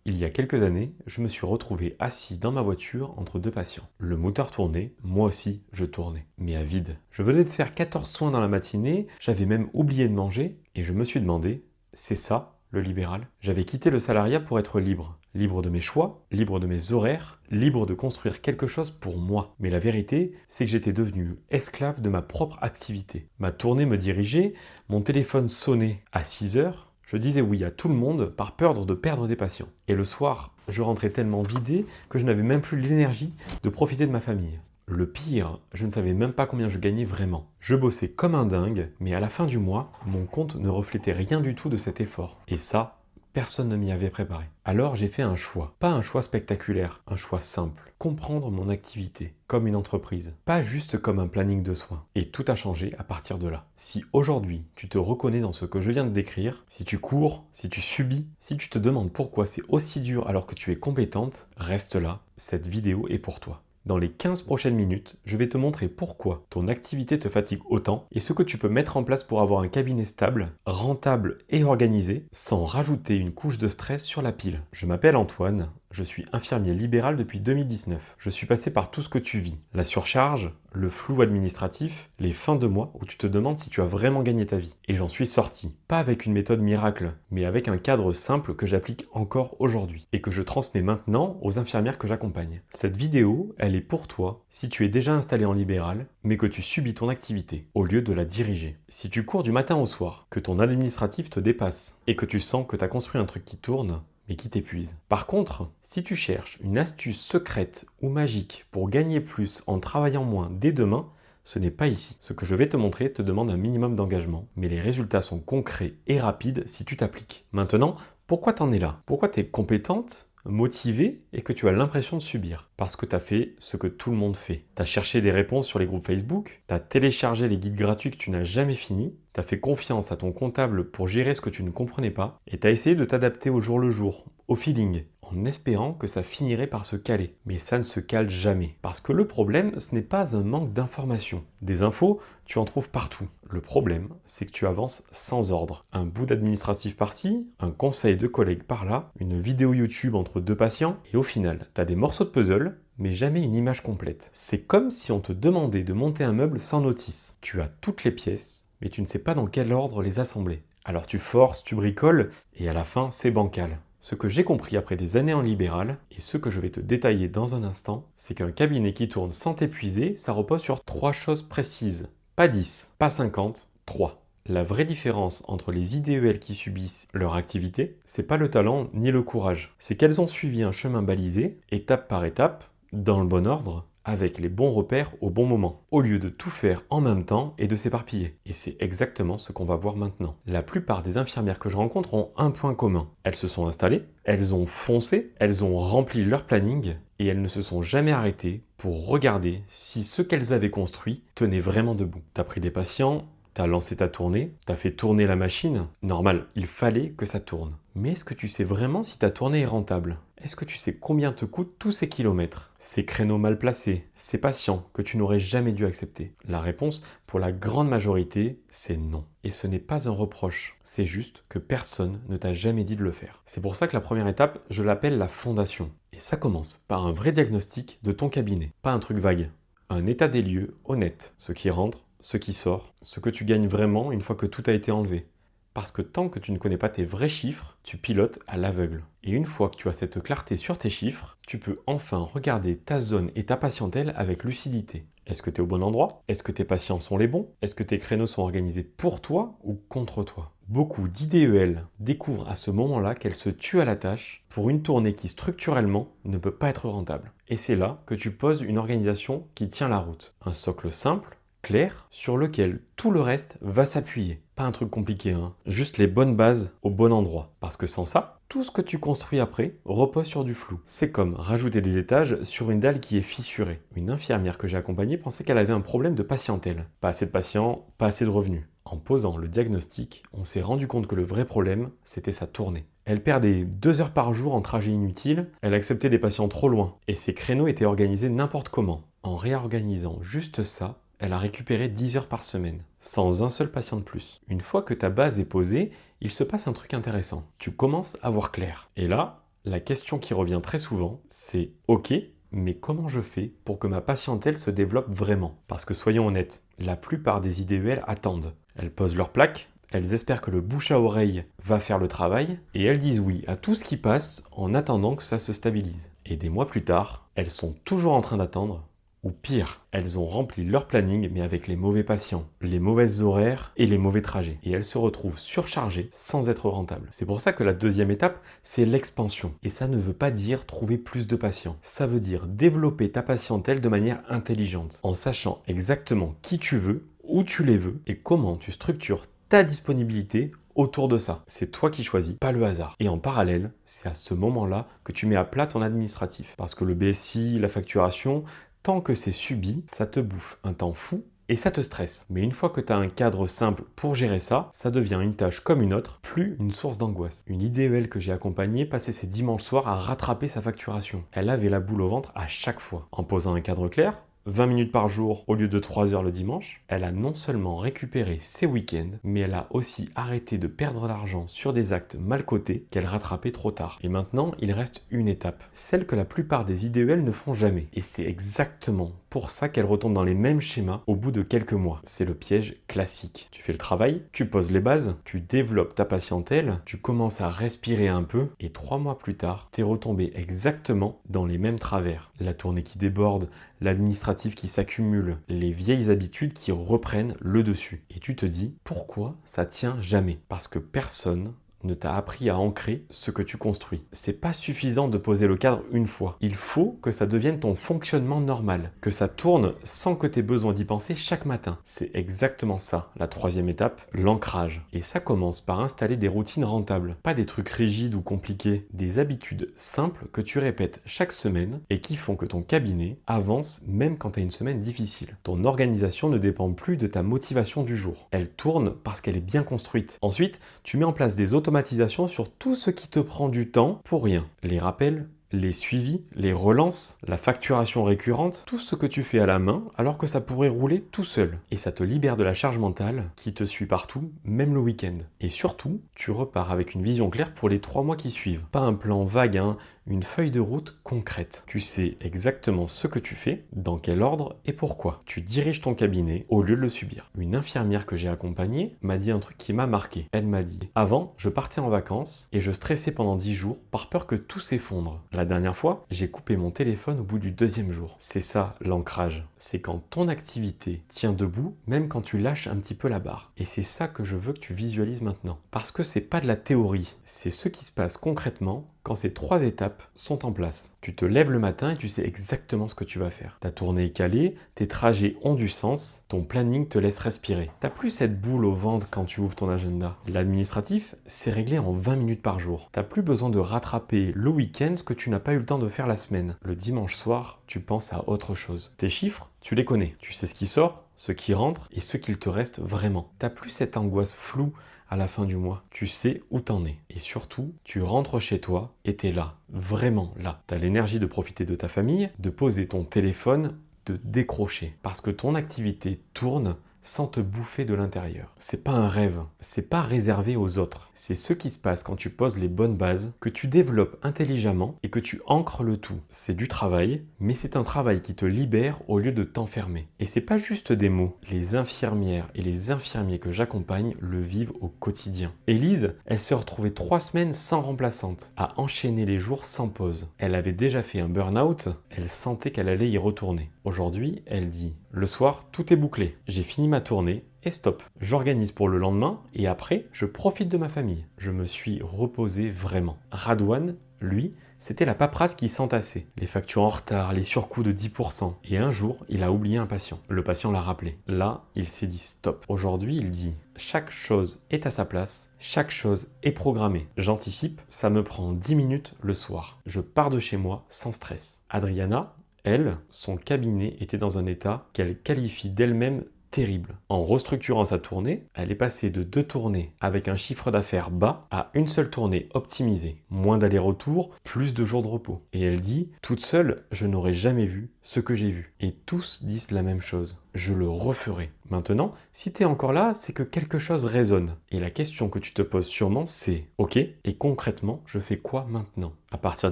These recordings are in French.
Il y a quelques années, je me suis retrouvé assis dans ma voiture entre deux patients. Le moteur tournait, moi aussi je tournais, mais à vide. Je venais de faire 14 soins dans la matinée, j'avais même oublié de manger, et je me suis demandé, c'est ça le libéral? J'avais quitté le salariat pour être libre. Libre de mes choix, libre de mes horaires, libre de construire quelque chose pour moi. Mais la vérité, c'est que j'étais devenu esclave de ma propre activité. Ma tournée me dirigeait, mon téléphone sonnait à 6 heures, je disais oui à tout le monde par peur de perdre des patients. Et le soir, je rentrais tellement vidé que je n'avais même plus l'énergie de profiter de ma famille. Le pire, je ne savais même pas combien je gagnais vraiment. Je bossais comme un dingue, mais à la fin du mois, mon compte ne reflétait rien du tout de cet effort. Et ça, personne ne m'y avait préparé. Alors j'ai fait un choix. Pas un choix spectaculaire, un choix simple. Comprendre mon activité comme une entreprise, pas juste comme un planning de soins. Et tout a changé à partir de là. Si aujourd'hui tu te reconnais dans ce que je viens de décrire, si tu cours, si tu subis, si tu te demandes pourquoi c'est aussi dur alors que tu es compétente, reste là, cette vidéo est pour toi. Dans les 15 prochaines minutes, je vais te montrer pourquoi ton activité te fatigue autant et ce que tu peux mettre en place pour avoir un cabinet stable, rentable et organisé sans rajouter une couche de stress sur la pile. Je m'appelle Antoine, je suis infirmier libéral depuis 2019. Je suis passé par tout ce que tu vis, la surcharge, le flou administratif, les fins de mois où tu te demandes si tu as vraiment gagné ta vie. Et j'en suis sorti, pas avec une méthode miracle, mais avec un cadre simple que j'applique encore aujourd'hui et que je transmets maintenant aux infirmières que j'accompagne. Cette vidéo, elle est pour toi si tu es déjà installé en libéral, mais que tu subis ton activité au lieu de la diriger. Si tu cours du matin au soir, que ton administratif te dépasse et que tu sens que tu as construit un truc qui tourne, mais qui t'épuise. Par contre, si tu cherches une astuce secrète ou magique pour gagner plus en travaillant moins dès demain, ce n'est pas ici. Ce que je vais te montrer te demande un minimum d'engagement, mais les résultats sont concrets et rapides si tu t'appliques. Maintenant, pourquoi t'en es là? Pourquoi tu es compétente, motivée et que tu as l'impression de subir? Parce que tu as fait ce que tout le monde fait. Tu as cherché des réponses sur les groupes Facebook, tu as téléchargé les guides gratuits que tu n'as jamais finis, tu as fait confiance à ton comptable pour gérer ce que tu ne comprenais pas et tu as essayé de t'adapter au jour le jour, au feeling, en espérant que ça finirait par se caler. Mais ça ne se cale jamais. Parce que le problème, ce n'est pas un manque d'informations. Des infos, tu en trouves partout. Le problème, c'est que tu avances sans ordre. Un bout d'administratif par-ci, un conseil de collègue par-là, une vidéo YouTube entre deux patients, et au final, tu as des morceaux de puzzle, mais jamais une image complète. C'est comme si on te demandait de monter un meuble sans notice. Tu as toutes les pièces, mais tu ne sais pas dans quel ordre les assembler. Alors tu forces, tu bricoles, et à la fin, c'est bancal. Ce que j'ai compris après des années en libéral, et ce que je vais te détailler dans un instant, c'est qu'un cabinet qui tourne sans t'épuiser, ça repose sur 3 choses précises. Pas 10, pas 50, 3. La vraie différence entre les IDEL qui subissent leur activité, c'est pas le talent ni le courage. C'est qu'elles ont suivi un chemin balisé, étape par étape, dans le bon ordre, avec les bons repères au bon moment, au lieu de tout faire en même temps et de s'éparpiller. Et c'est exactement ce qu'on va voir maintenant. La plupart des infirmières que je rencontre ont un point commun. Elles se sont installées, elles ont foncé, elles ont rempli leur planning et elles ne se sont jamais arrêtées pour regarder si ce qu'elles avaient construit tenait vraiment debout. T'as pris des patients, t'as lancé ta tournée, t'as fait tourner la machine. Normal, il fallait que ça tourne. Mais est-ce que tu sais vraiment si ta tournée est rentable? Est-ce que tu sais combien te coûtent tous ces kilomètres? Ces créneaux mal placés, ces patients que tu n'aurais jamais dû accepter? La réponse, pour la grande majorité, c'est non. Et ce n'est pas un reproche, c'est juste que personne ne t'a jamais dit de le faire. C'est pour ça que la première étape, je l'appelle la fondation. Et ça commence par un vrai diagnostic de ton cabinet, pas un truc vague. Un état des lieux honnête, ce qui rentre, ce qui sort, ce que tu gagnes vraiment une fois que tout a été enlevé. Parce que tant que tu ne connais pas tes vrais chiffres, tu pilotes à l'aveugle. Et une fois que tu as cette clarté sur tes chiffres, tu peux enfin regarder ta zone et ta patientèle avec lucidité. Est-ce que tu es au bon endroit? Est-ce que tes patients sont les bons? Est-ce que tes créneaux sont organisés pour toi ou contre toi? Beaucoup d'IDEL découvrent à ce moment-là qu'elles se tuent à la tâche pour une tournée qui structurellement ne peut pas être rentable. Et c'est là que tu poses une organisation qui tient la route. Un socle simple, clair, sur lequel tout le reste va s'appuyer. Pas un truc compliqué, hein. Juste les bonnes bases au bon endroit. Parce que sans ça, tout ce que tu construis après repose sur du flou. C'est comme rajouter des étages sur une dalle qui est fissurée. Une infirmière que j'ai accompagnée pensait qu'elle avait un problème de patientèle. Pas assez de patients, pas assez de revenus. En posant le diagnostic, on s'est rendu compte que le vrai problème, c'était sa tournée. Elle perdait 2 heures par jour en trajet inutile, elle acceptait des patients trop loin, et ses créneaux étaient organisés n'importe comment. En réorganisant juste ça, elle a récupéré 10 heures par semaine, sans un seul patient de plus. Une fois que ta base est posée, il se passe un truc intéressant. Tu commences à voir clair. Et là, La question qui revient très souvent, c'est OK, mais comment je fais pour que ma patientèle se développe vraiment? Parce que soyons honnêtes, la plupart des IDEL attendent. Elles posent leur plaque, elles espèrent que le bouche à oreille va faire le travail, et elles disent oui à tout ce qui passe en attendant que ça se stabilise. Et des mois plus tard, elles sont toujours en train d'attendre, ou pire, elles ont rempli leur planning mais avec les mauvais patients, les mauvaises horaires et les mauvais trajets. Et elles se retrouvent surchargées sans être rentables. C'est pour ça que la deuxième étape, c'est l'expansion. Et ça ne veut pas dire trouver plus de patients. Ça veut dire développer ta patientèle de manière intelligente, en sachant exactement qui tu veux, où tu les veux et comment tu structures ta disponibilité autour de ça. C'est toi qui choisis, pas le hasard. Et en parallèle, c'est à ce moment-là que tu mets à plat ton administratif. Parce que le BSI, la facturation, tant que c'est subi, ça te bouffe un temps fou et ça te stresse. Mais une fois que tu as un cadre simple pour gérer ça, ça devient une tâche comme une autre, plus une source d'angoisse. Une IDEL que j'ai accompagnée passait ses dimanches soirs à rattraper sa facturation. Elle avait la boule au ventre à chaque fois. En posant un cadre clair, 20 minutes par jour au lieu de 3 heures le dimanche, elle a non seulement récupéré ses week-ends, mais elle a aussi arrêté de perdre l'argent sur des actes mal cotés qu'elle rattrapait trop tard. Et maintenant, il reste une étape, celle que la plupart des IDEL ne font jamais. Et c'est exactement pour ça qu'elle retombe dans les mêmes schémas au bout de quelques mois. C'est le piège classique. Tu fais le travail, tu poses les bases, tu développes ta patientèle, tu commences à respirer un peu, et 3 mois plus tard, t'es retombé exactement dans les mêmes travers. La tournée qui déborde, l'administratif qui s'accumule, les vieilles habitudes qui reprennent le dessus. Et tu te dis, pourquoi ça tient jamais? Parce que personne ne t'a appris à ancrer ce que tu construis. C'est pas suffisant de poser le cadre une fois. Il faut que ça devienne ton fonctionnement normal, que ça tourne sans que tu aies besoin d'y penser chaque matin. C'est exactement ça, la troisième étape, l'ancrage. Et ça commence par installer des routines rentables, pas des trucs rigides ou compliqués, des habitudes simples que tu répètes chaque semaine et qui font que ton cabinet avance même quand tu as une semaine difficile. Ton organisation ne dépend plus de ta motivation du jour. Elle tourne parce qu'elle est bien construite. Ensuite, tu mets en place des automatisation sur tout ce qui te prend du temps pour rien. Les rappels, les suivis, les relances, la facturation récurrente, tout ce que tu fais à la main alors que ça pourrait rouler tout seul. Et ça te libère de la charge mentale qui te suit partout, même le week-end. Et surtout, tu repars avec une vision claire pour les 3 mois qui suivent. Pas un plan vague, une feuille de route concrète. Tu sais exactement ce que tu fais, dans quel ordre et pourquoi. Tu diriges ton cabinet au lieu de le subir. Une infirmière que j'ai accompagnée m'a dit un truc qui m'a marqué. Elle m'a dit « Avant, je partais en vacances et je stressais pendant 10 jours par peur que tout s'effondre. La dernière fois, j'ai coupé mon téléphone au bout du 2e jour. » C'est ça l'ancrage. C'est quand ton activité tient debout, même quand tu lâches un petit peu la barre. Et c'est ça que je veux que tu visualises maintenant. Parce que c'est pas de la théorie, c'est ce qui se passe concrètement quand ces 3 étapes sont en place. Tu te lèves le matin et tu sais exactement ce que tu vas faire. Ta tournée est calée, tes trajets ont du sens, ton planning te laisse respirer. T'as plus cette boule au ventre quand tu ouvres ton agenda. L'administratif, c'est réglé en 20 minutes par jour. T'as plus besoin de rattraper le week-end ce que tu n'as pas eu le temps de faire la semaine. Le dimanche soir, tu penses à autre chose. Tes chiffres, tu les connais. Tu sais ce qui sort, ce qui rentre et ce qu'il te reste vraiment. T'as plus cette angoisse floue à la fin du mois. Tu sais où t'en es. Et surtout, tu rentres chez toi et t'es là, vraiment là. T'as l'énergie de profiter de ta famille, de poser ton téléphone, de décrocher. Parce que ton activité tourne sans te bouffer de l'intérieur. C'est pas un rêve, c'est pas réservé aux autres. C'est ce qui se passe quand tu poses les bonnes bases, que tu développes intelligemment et que tu ancres le tout. C'est du travail, mais c'est un travail qui te libère au lieu de t'enfermer. Et c'est pas juste des mots. Les infirmières et les infirmiers que j'accompagne le vivent au quotidien. Élise, elle se retrouvait 3 semaines sans remplaçante, à enchaîner les jours sans pause. Elle avait déjà fait un burn-out, elle sentait qu'elle allait y retourner. Aujourd'hui, elle dit « Le soir, tout est bouclé. J'ai fini ma tournée et stop. J'organise pour le lendemain et après, je profite de ma famille. Je me suis reposé vraiment. » Radouane, lui, c'était la paperasse qui s'entassait. Les factures en retard, les surcoûts de 10%. Et un jour, il a oublié un patient. Le patient l'a rappelé. Là, il s'est dit stop. Aujourd'hui, il dit chaque chose est à sa place, chaque chose est programmée. J'anticipe, ça me prend 10 minutes le soir. Je pars de chez moi sans stress. Adriana, elle, son cabinet était dans un état qu'elle qualifie d'elle-même terrible. En restructurant sa tournée, elle est passée de 2 tournées avec un chiffre d'affaires bas à une seule tournée optimisée. Moins d'allers-retours, plus de jours de repos. Et elle dit, toute seule, je n'aurais jamais vu ce que j'ai vu. Et tous disent la même chose. Je le referai. Maintenant, si tu es encore là, c'est que quelque chose résonne. Et la question que tu te poses sûrement, c'est OK, et concrètement, je fais quoi maintenant? À partir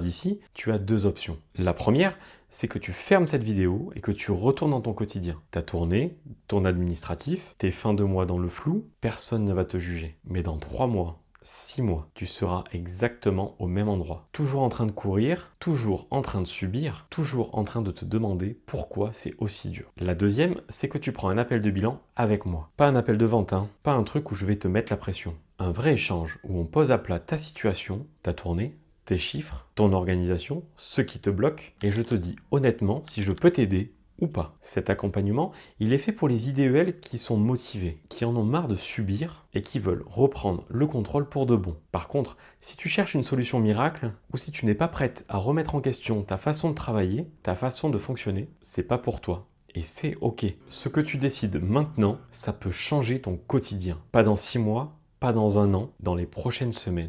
d'ici, tu as deux options. La première, c'est que tu fermes cette vidéo et que tu retournes dans ton quotidien. Ta tournée, ton administratif, tes fins de mois dans le flou, personne ne va te juger. Mais dans 3 mois, 6 mois, tu seras exactement au même endroit. Toujours en train de courir, toujours en train de subir, toujours en train de te demander pourquoi c'est aussi dur. La deuxième, c'est que tu prends un appel de bilan avec moi. Pas un appel de vente, hein. Pas un truc où je vais te mettre la pression. Un vrai échange où on pose à plat ta situation, ta tournée, tes chiffres, ton organisation, ce qui te bloque, et je te dis honnêtement si je peux t'aider ou pas. Cet accompagnement, il est fait pour les IDEL qui sont motivés, qui en ont marre de subir et qui veulent reprendre le contrôle pour de bon. Par contre, si tu cherches une solution miracle ou si tu n'es pas prête à remettre en question ta façon de travailler, ta façon de fonctionner, c'est pas pour toi. Et c'est OK. Ce que tu décides maintenant, ça peut changer ton quotidien. Pas dans 6 mois, pas dans 1 an, dans les prochaines semaines.